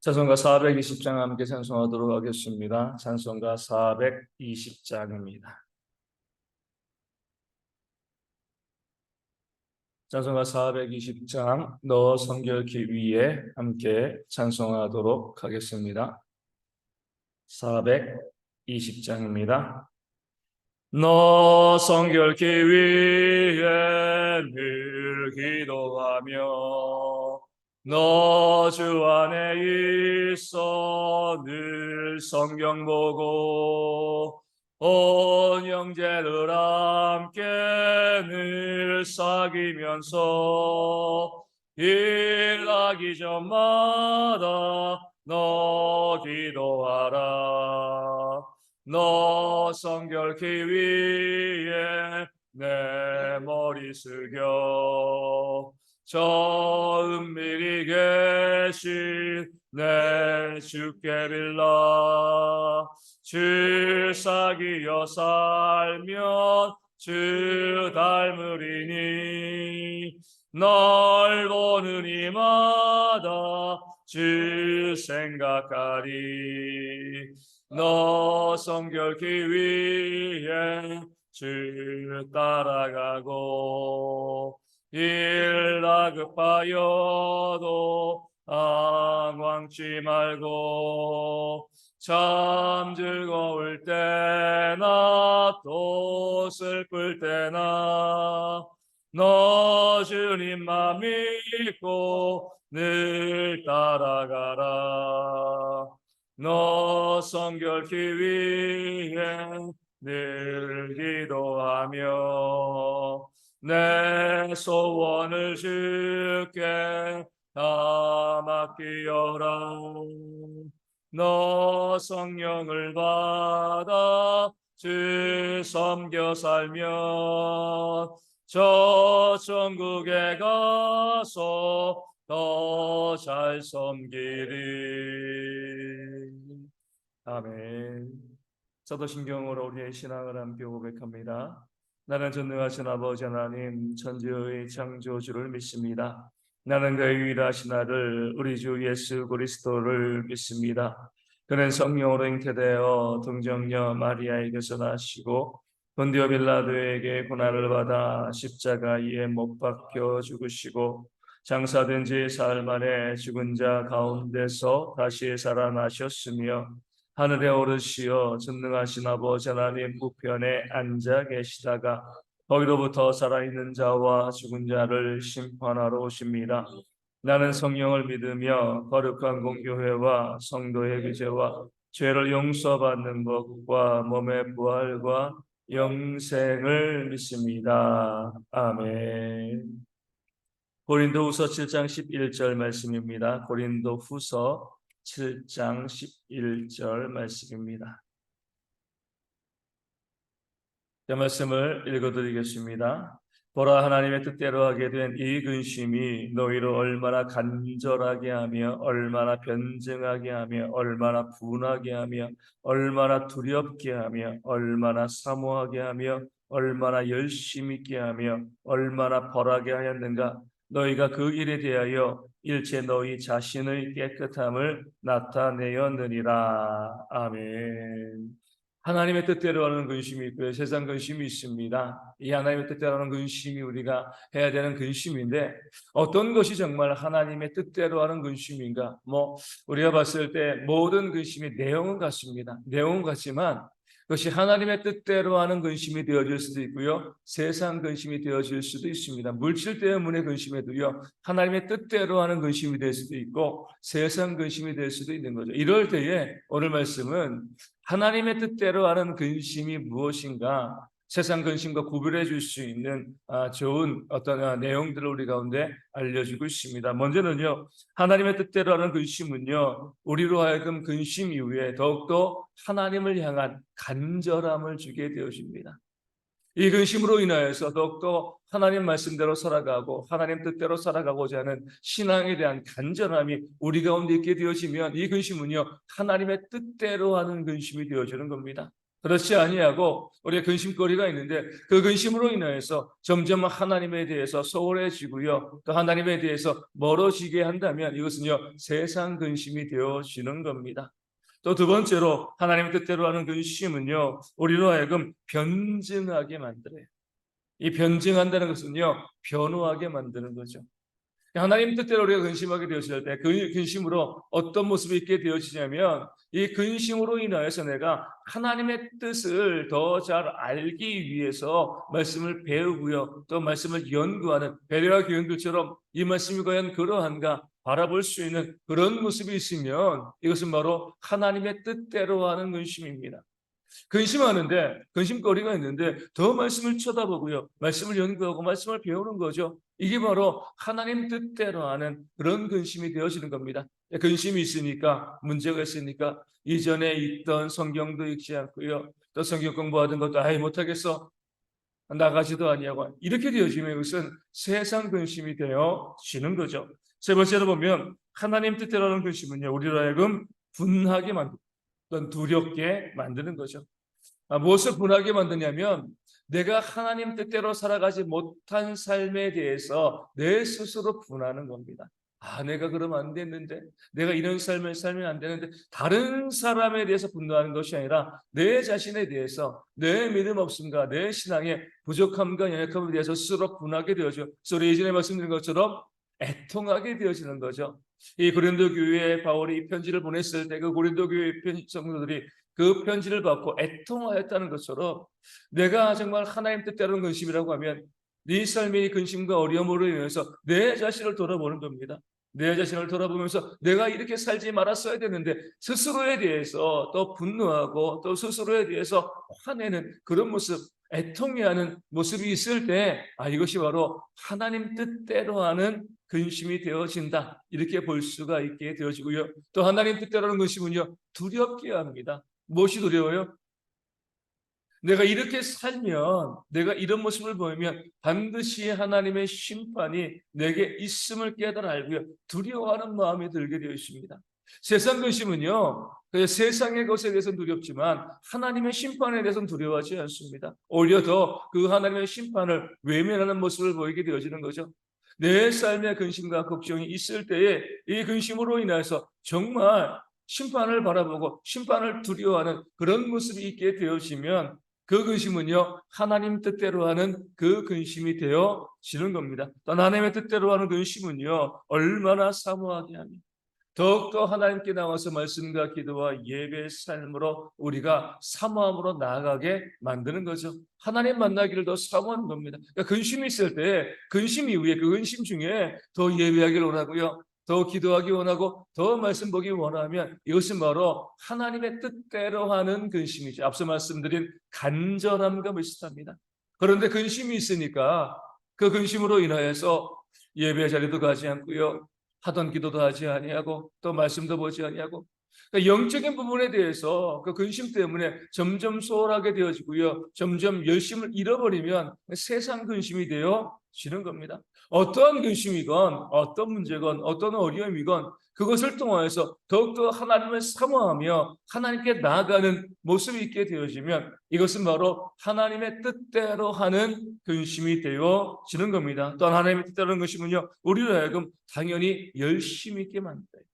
찬송가 420장 함께 찬송하도록 하겠습니다. 찬송가 420장입니다. 찬송가 420장 너 성결기 위에 함께 찬송하도록 하겠습니다. 420장입니다. 너 성결기 위에 늘 기도하며 너 주 안에 있어 늘 성경 보고 온 형제들 함께 늘 사귀면서 일하기 전마다 너 기도하라. 너 성결기 위에 내 머리 숙여 저 은밀히 계신 내 주께 빌라. 주 사귀어 살면 주 닮으리니 널 보는 이마다 주 생각하리. 너 성결기 위에 주 따라가고 일 다급하여도 방황치 말고 참 즐거울 때나 또 슬플 때나 너 주님만 믿고 늘 따라가라. 너 성결기 위에 늘 기도하며 내 소원을 주께 다 맡기어라. 너 성령을 받아 주 섬겨 살면 저 천국에 가서 더 잘 섬기리. 아멘. 사도신경으로 우리의 신앙을 함께 고백합니다. 나는 전능하신 아버지 하나님 천지의 창조주를 믿습니다. 나는 그의 유일하신 아들 우리 주 예수 그리스도를 믿습니다. 그는 성령으로 잉태되어 동정녀 마리아에게서 나시고 본디오 빌라도에게 고난을 받아 십자가에 못 박혀 죽으시고 장사된 지 사흘 만에 죽은 자 가운데서 다시 살아나셨으며 하늘에 오르시어 전능하신 아버지 하나님 우편에 앉아 계시다가 거기로부터 살아있는 자와 죽은 자를 심판하러 오십니다. 나는 성령을 믿으며 거룩한 공교회와 성도의 교제와 죄를 용서받는 것과 몸의 부활과 영생을 믿습니다. 아멘. 고린도후서 7장 11절 말씀입니다. 고린도후서 7장 11절 말씀입니다. 이 말씀을 읽어드리겠습니다. 보라, 하나님의 뜻대로 하게 된 이 근심이 너희를 얼마나 간절하게 하며 얼마나 변증하게 하며 얼마나 분하게 하며 얼마나 두렵게 하며 얼마나 사모하게 하며 얼마나 열심 있게 하며 얼마나 벌하게 하였는가. 너희가 그 일에 대하여 일체 너희 자신의 깨끗함을 나타내었느니라. 아멘. 하나님의 뜻대로 하는 근심이 있고요, 세상 근심이 있습니다. 이 하나님의 뜻대로 하는 근심이 우리가 해야 되는 근심인데 어떤 것이 정말 하나님의 뜻대로 하는 근심인가? 우리가 봤을 때 모든 근심이 내용은 같습니다. 내용은 같지만 그것이 하나님의 뜻대로 하는 근심이 되어질 수도 있고요, 세상 근심이 되어질 수도 있습니다. 물질 때문에 근심해도요, 하나님의 뜻대로 하는 근심이 될 수도 있고 세상 근심이 될 수도 있는 거죠. 이럴 때에 오늘 말씀은 하나님의 뜻대로 하는 근심이 무엇인가, 세상 근심과 구별해 줄 수 있는 좋은 어떤 내용들을 우리 가운데 알려주고 있습니다. 먼저는요, 하나님의 뜻대로 하는 근심은요, 우리로 하여금 근심 이후에 더욱더 하나님을 향한 간절함을 주게 되어집니다. 이 근심으로 인하여서 더욱더 하나님 말씀대로 살아가고 하나님 뜻대로 살아가고자 하는 신앙에 대한 간절함이 우리 가운데 있게 되어지면 이 근심은요, 하나님의 뜻대로 하는 근심이 되어지는 겁니다. 그렇지 아니하고 우리가 근심거리가 있는데 그 근심으로 인하여서 점점 하나님에 대해서 소홀해지고요. 또 하나님에 대해서 멀어지게 한다면 이것은요, 세상 근심이 되어지는 겁니다. 또 두 번째로 하나님의 뜻대로 하는 근심은요, 우리로 하여금 변증하게 만들어요. 이 변증한다는 것은요, 변화하게 만드는 거죠. 하나님 뜻대로 우리가 근심하게 되었을 때 그 근심으로 어떤 모습이 있게 되어지냐면 이 근심으로 인하여서 내가 하나님의 뜻을 더 잘 알기 위해서 말씀을 배우고요. 또 말씀을 연구하는 베레아 교인들처럼 이 말씀이 과연 그러한가 바라볼 수 있는 그런 모습이 있으면 이것은 바로 하나님의 뜻대로 하는 근심입니다. 근심하는데 근심거리가 있는데 더 말씀을 쳐다보고요. 말씀을 연구하고 말씀을 배우는 거죠. 이게 바로 하나님 뜻대로 하는 그런 근심이 되어지는 겁니다. 근심이 있으니까 문제가 있으니까 이전에 읽던 성경도 읽지 않고요. 또 성경 공부하던 것도 아예 못하겠어. 나가지도 아니하고 이렇게 되어지면 이것은 세상 근심이 되어지는 거죠. 세 번째로 보면 하나님 뜻대로 하는 근심은요. 우리로 하여금 분하게 만드는 두렵게 만드는 거죠. 무엇을 분하게 만드냐면 내가 하나님 뜻대로 살아가지 못한 삶에 대해서 내 스스로 분하는 겁니다. 내가 그러면 안 됐는데, 내가 이런 삶을 살면 안 되는데, 다른 사람에 대해서 분노하는 것이 아니라 내 자신에 대해서 내 믿음 없음과 내 신앙의 부족함과 연약함에 대해서 스스로 분하게 되어져. 그래서 예전에 말씀드린 것처럼 애통하게 되어지는 거죠. 이 고린도 교회에 바울이 이 편지를 보냈을 때 그 고린도 교회 성도들이 그 편지를 받고 애통하였다는 것처럼 내가 정말 하나님 뜻대로는 근심이라고 하면 네 삶의 근심과 어려움으로 인해서 내 자신을 돌아보는 겁니다. 내 자신을 돌아보면서 내가 이렇게 살지 말았어야 되는데 스스로에 대해서 또 분노하고 또 스스로에 대해서 화내는 그런 모습, 애통해하는 모습이 있을 때 이것이 바로 하나님 뜻대로 하는 근심이 되어진다. 이렇게 볼 수가 있게 되어지고요. 또 하나님 뜻대로는 근심은요, 두렵게 합니다. 무엇이 두려워요? 내가 이렇게 살면, 내가 이런 모습을 보이면 반드시 하나님의 심판이 내게 있음을 깨달아 알고요. 두려워하는 마음이 들게 되어 있습니다. 세상 근심은요, 세상의 것에 대해서는 두렵지만 하나님의 심판에 대해서는 두려워하지 않습니다. 오히려 더 그 하나님의 심판을 외면하는 모습을 보이게 되어지는 거죠. 내 삶의 근심과 걱정이 있을 때에 이 근심으로 인해서 정말 심판을 바라보고 심판을 두려워하는 그런 모습이 있게 되어지면 그 근심은요, 하나님 뜻대로 하는 그 근심이 되어지는 겁니다. 또 하나님의 뜻대로 하는 근심은요, 얼마나 사모하게 하며 더욱더 하나님께 나와서 말씀과 기도와 예배의 삶으로 우리가 사모함으로 나아가게 만드는 거죠. 하나님 만나기를 더 사모하는 겁니다. 그러니까 근심이 있을 때 근심 이후에 그 근심 중에 더 예배하기를 원하고요. 더 기도하기 원하고 더 말씀 보기 원하면 이것은 바로 하나님의 뜻대로 하는 근심이죠. 앞서 말씀드린 간절함과 비슷합니다. 그런데 근심이 있으니까 그 근심으로 인하여서 예배 자리도 가지 않고요. 하던 기도도 하지 아니하고 또 말씀도 보지 아니하고 그러니까 영적인 부분에 대해서 그 근심 때문에 점점 소홀하게 되어지고요. 점점 열심을 잃어버리면 세상 근심이 되어지는 겁니다. 어떠한 근심이건 어떤 문제건 어떤 어려움이건 그것을 통하여서 더욱더 하나님을 사모하며 하나님께 나아가는 모습이 있게 되어지면 이것은 바로 하나님의 뜻대로 하는 근심이 되어지는 겁니다. 또 하나님의 뜻대로 하는 근심은요, 우리로 하여금 당연히 열심히 있게 만들어요.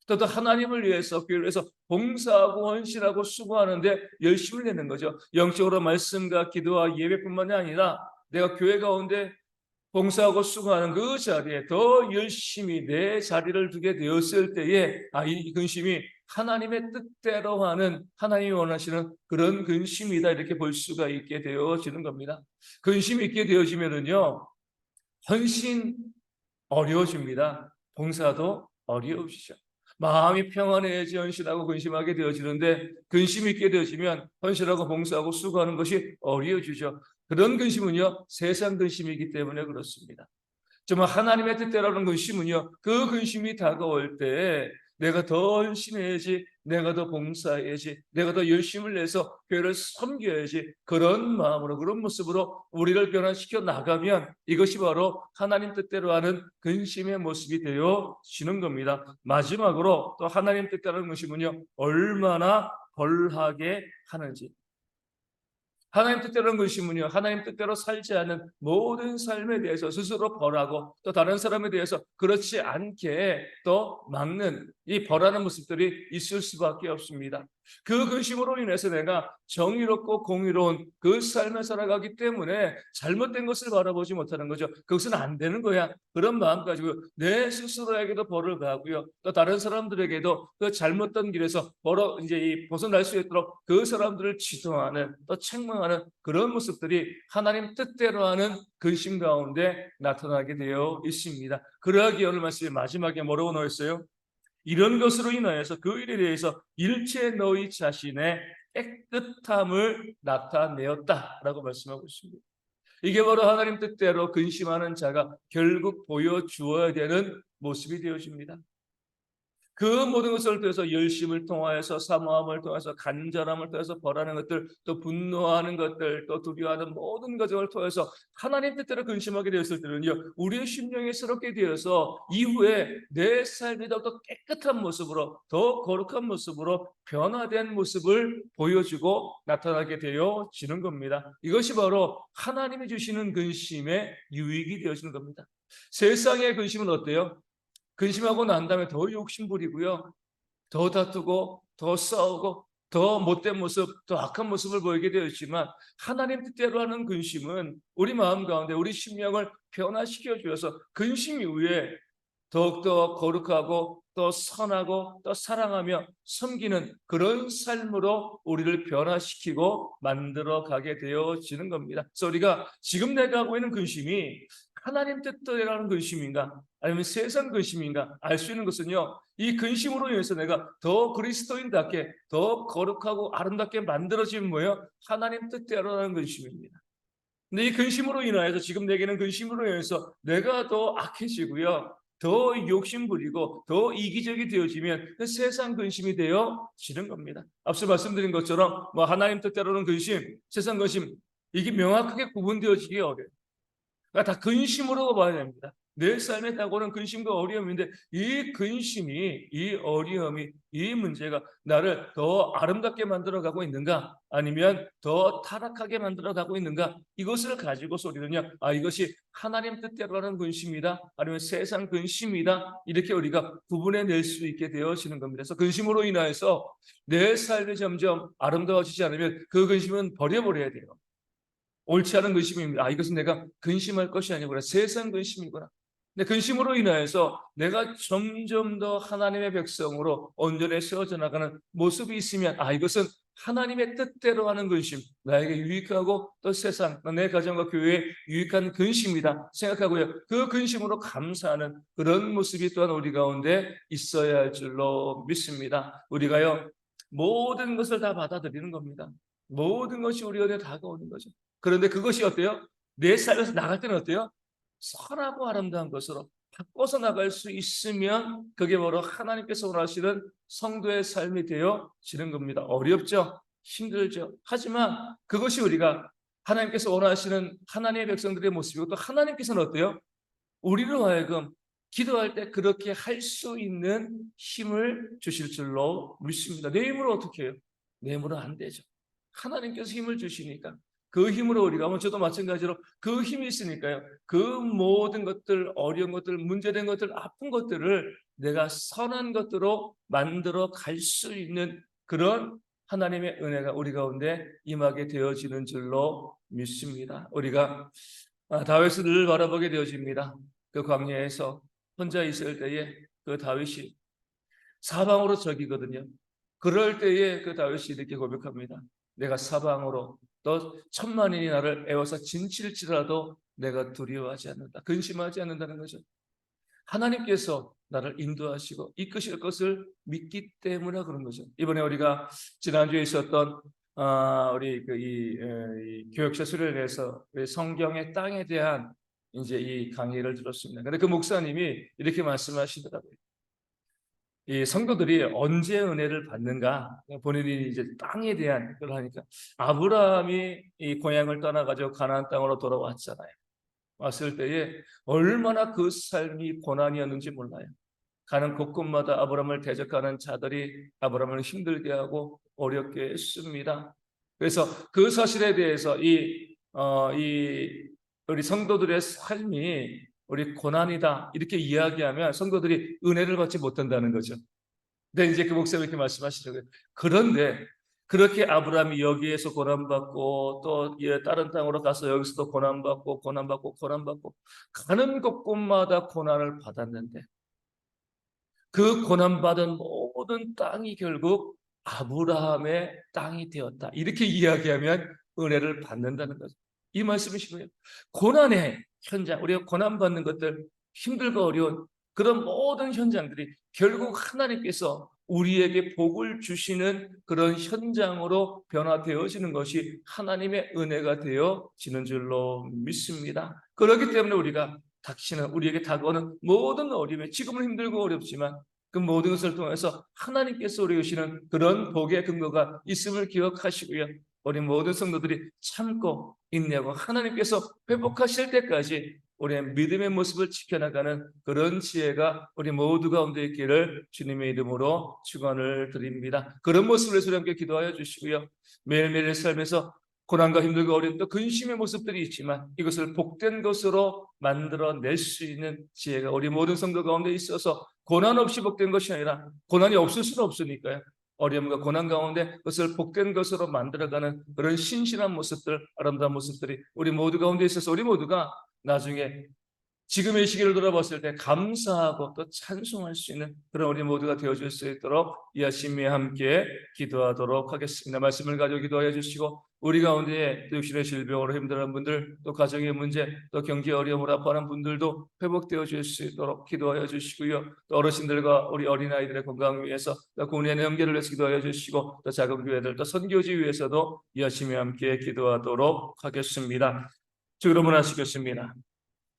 또 하나님을 위해서 교회를 위해서 봉사하고 헌신하고 수고하는데 열심을 내는 거죠. 영적으로 말씀과 기도와 예배뿐만이 아니라 내가 교회 가운데 봉사하고 수고하는 그 자리에 더 열심히 내 자리를 두게 되었을 때에 이 근심이 하나님의 뜻대로 하는 하나님이 원하시는 그런 근심이다 이렇게 볼 수가 있게 되어지는 겁니다. 근심이 있게 되어지면은요, 헌신 어려워집니다. 봉사도 어려우시죠. 마음이 평안해야지 헌신하고 근심하게 되어지는데 근심이 있게 되어지면 헌신하고 봉사하고 수고하는 것이 어려워지죠. 그런 근심은요, 세상 근심이기 때문에 그렇습니다. 정말 하나님의 뜻대로는 근심은요, 그 근심이 다가올 때 내가 더 헌신해야지, 내가 더 봉사해야지, 내가 더 열심을 내서 교회를 섬겨야지, 그런 마음으로 그런 모습으로 우리를 변화시켜 나가면 이것이 바로 하나님 뜻대로 하는 근심의 모습이 되어지는 겁니다. 마지막으로 또 하나님 뜻대로 하는 근심은요, 얼마나 벌하게 하는지. 하나님 뜻대로는 근심은요, 하나님 뜻대로 살지 않는 모든 삶에 대해서 스스로 벌하고 또 다른 사람에 대해서 그렇지 않게 또 막는 이 벌하는 모습들이 있을 수밖에 없습니다. 그 근심으로 인해서 내가 정의롭고 공의로운 그 삶을 살아가기 때문에 잘못된 것을 바라보지 못하는 거죠. 그것은 안 되는 거야. 그런 마음 가지고 내 스스로에게도 벌을 가하고요. 또 다른 사람들에게도 그 잘못된 길에서 이제 벗어날 수 있도록 그 사람들을 지도하는 또 책망하는 그런 모습들이 하나님 뜻대로 하는 근심 가운데 나타나게 되어 있습니다. 그러하기 오늘 말씀의 마지막에 뭐라고 나와있어요? 이런 것으로 인하여서 그 일에 대해서 일체 너희 자신의 깨끗함을 나타내었다라고 말씀하고 있습니다. 이게 바로 하나님 뜻대로 근심하는 자가 결국 보여주어야 되는 모습이 되어집니다. 그 모든 것을 통해서 열심을 통하여서 사모함을 통해서 간절함을 통해서 벌하는 것들, 또 분노하는 것들, 또 두려워하는 모든 것을 통해서 하나님 뜻대로 근심하게 되었을 때는요, 우리의 심령이 새롭게 되어서 이후에 내 삶이 더욱더 깨끗한 모습으로, 더 거룩한 모습으로 변화된 모습을 보여주고 나타나게 되어지는 겁니다. 이것이 바로 하나님이 주시는 근심의 유익이 되어지는 겁니다. 세상의 근심은 어때요? 근심하고 난 다음에 더 욕심부리고요, 더 다투고 더 싸우고 더 못된 모습, 더 악한 모습을 보이게 되었지만 하나님 뜻대로 하는 근심은 우리 마음 가운데 우리 심령을 변화시켜 주어서 근심 이후에 더욱더 거룩하고 또 선하고 또 사랑하며 섬기는 그런 삶으로 우리를 변화시키고 만들어 가게 되어지는 겁니다. 그래서 우리가 지금 내가 하고 있는 근심이 하나님 뜻대로 하는 근심인가 아니면 세상 근심인가 알 수 있는 것은요, 이 근심으로 인해서 내가 더 그리스도인답게 더 거룩하고 아름답게 만들어지는 뭐예요? 하나님 뜻대로 하는 근심입니다. 근데 이 근심으로 인하여서 지금 내게는 근심으로 인해서 내가 더 악해지고요, 더 욕심부리고 더 이기적이 되어지면 그 세상 근심이 되어지는 겁니다. 앞서 말씀드린 것처럼 뭐 하나님 뜻대로는 근심, 세상 근심, 이게 명확하게 구분되어지기 어려워요. 그러니까 다 근심으로 봐야 됩니다. 내 삶에 다가오는 근심과 어려움인데 이 근심이, 이 어려움이, 이 문제가 나를 더 아름답게 만들어가고 있는가 아니면 더 타락하게 만들어가고 있는가, 이것을 가지고서 우리는요, 이것이 하나님 뜻대로 하는 근심이다 아니면 세상 근심이다, 이렇게 우리가 구분해낼 수 있게 되어지는 겁니다. 그래서 근심으로 인하여서 내 삶이 점점 아름다워지지 않으면 그 근심은 버려버려야 돼요. 옳지 않은 근심입니다. 이것은 내가 근심할 것이 아니구나, 세상 근심이구나. 근데 근심으로 인하여서 내가 점점 더 하나님의 백성으로 온전히 세워져 나가는 모습이 있으면 이것은 하나님의 뜻대로 하는 근심, 나에게 유익하고 또 세상, 내 가정과 교회에 유익한 근심이다 생각하고요, 그 근심으로 감사하는 그런 모습이 또한 우리 가운데 있어야 할 줄로 믿습니다. 우리가요, 모든 것을 다 받아들이는 겁니다. 모든 것이 우리 안에 다가오는 거죠. 그런데 그것이 어때요? 내 삶에서 나갈 때는 어때요? 선하고 아름다운 것으로 바꿔서 나갈 수 있으면 그게 바로 하나님께서 원하시는 성도의 삶이 되어지는 겁니다. 어렵죠? 힘들죠? 하지만 그것이 우리가 하나님께서 원하시는 하나님의 백성들의 모습이고, 또 하나님께서는 어때요? 우리로 하여금 기도할 때 그렇게 할 수 있는 힘을 주실 줄로 믿습니다. 내 힘으로 어떻게 해요? 내 힘으로 안 되죠. 하나님께서 힘을 주시니까 그 힘으로 우리가, 저도 마찬가지로 그 힘이 있으니까요, 그 모든 것들, 어려운 것들, 문제된 것들, 아픈 것들을 내가 선한 것들로 만들어 갈 수 있는 그런 하나님의 은혜가 우리 가운데 임하게 되어지는 줄로 믿습니다. 우리가 다윗을 늘 바라보게 되어집니다. 그 광야에서 혼자 있을 때에 그 다윗이 사방으로 적이거든요. 그럴 때에 그 다윗이 이렇게 고백합니다. 내가 사방으로 또 천만인이 나를 애워서 진칠지라도 내가 두려워하지 않는다. 근심하지 않는다는 거죠. 하나님께서 나를 인도하시고 이끄실 것을 믿기 때문에 그런 거죠. 이번에 우리가 지난주에 있었던 우리 이 교역자 수련을 해서 성경의 땅에 대한 이제 이 강의를 들었습니다. 근데 그 목사님이 이렇게 말씀하시더라고요. 이 성도들이 언제 은혜를 받는가? 본인이 이제 땅에 대한 걸 하니까, 아브라함이 이 고향을 떠나가지고 가나안 땅으로 돌아왔잖아요. 왔을 때에 얼마나 그 삶이 고난이었는지 몰라요. 가는 곳곳마다 아브라함을 대적하는 자들이 아브라함을 힘들게 하고 어렵게 했습니다. 그래서 그 사실에 대해서 이 우리 성도들의 삶이 우리 고난이다 이렇게 이야기하면 성도들이 은혜를 받지 못한다는 거죠. 근데 이제 그 목사님 이렇게 말씀하시더라고요. 그런데 그렇게 아브라함이 여기에서 고난받고 또 다른 땅으로 가서 여기서도 고난받고 가는 곳곳마다 고난을 받았는데 그 고난받은 모든 땅이 결국 아브라함의 땅이 되었다. 이렇게 이야기하면 은혜를 받는다는 거죠. 이 말씀이신 거예요. 고난의 현장, 우리가 고난받는 것들, 힘들고 어려운 그런 모든 현장들이 결국 하나님께서 우리에게 복을 주시는 그런 현장으로 변화되어지는 것이 하나님의 은혜가 되어지는 줄로 믿습니다. 그렇기 때문에 우리가 닥치는 우리에게 다가오는 모든 어려움에 지금은 힘들고 어렵지만 그 모든 것을 통해서 하나님께서 우리에게 주시는 그런 복의 근거가 있음을 기억하시고요. 우리 모든 성도들이 참고 인내하고 하나님께서 회복하실 때까지 우리의 믿음의 모습을 지켜나가는 그런 지혜가 우리 모두 가운데 있기를 주님의 이름으로 축원을 드립니다. 그런 모습을 위해서 함께 기도하여 주시고요. 매일매일 삶에서 고난과 힘들고 어려운 또 근심의 모습들이 있지만 이것을 복된 것으로 만들어낼 수 있는 지혜가 우리 모든 성도 가운데 있어서 고난 없이 복된 것이 아니라 고난이 없을 수는 없으니까요. 어려움과 고난 가운데 그것을 복된 것으로 만들어가는 그런 신실한 모습들, 아름다운 모습들이 우리 모두 가운데 있어서 우리 모두가 나중에 지금의 시기를 돌아봤을 때 감사하고 또 찬송할 수 있는 그런 우리 모두가 되어줄 수 있도록 이 아침에 함께 기도하도록 하겠습니다. 말씀을 가지고 기도하여 주시고 우리 가운데 또 육신의 질병으로 힘들어하는 분들 또 가정의 문제 또 경제 어려움으로 아파하는 분들도 회복되어 줄 수 있도록 기도하여 주시고요. 또 어르신들과 우리 어린아이들의 건강 위해서 또 국내의 연계를 위해서 기도하여 주시고 또 작은 교회들 또 선교지 위해서도 이 아침에 함께 기도하도록 하겠습니다. 주기도문 하시겠습니다.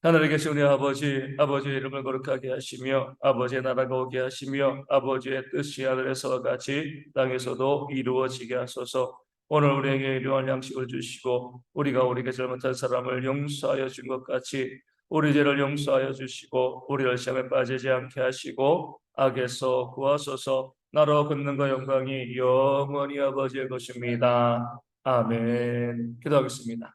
하늘에 계신 우리 아버지, 아버지의 이름을 거룩하게 하시며 아버지의 나라가 오게 하시며 아버지의 뜻이 하늘에서와 같이 땅에서도 이루어지게 하소서. 오늘 우리에게 일용할 양식을 주시고 우리가 우리에게 잘못한 사람을 용서하여 준 것 같이 우리 죄를 용서하여 주시고 우리를 시험에 빠지지 않게 하시고 악에서 구하소서. 나로 권능과 영광이 영원히 아버지의 것입니다. 아멘. 기도하겠습니다.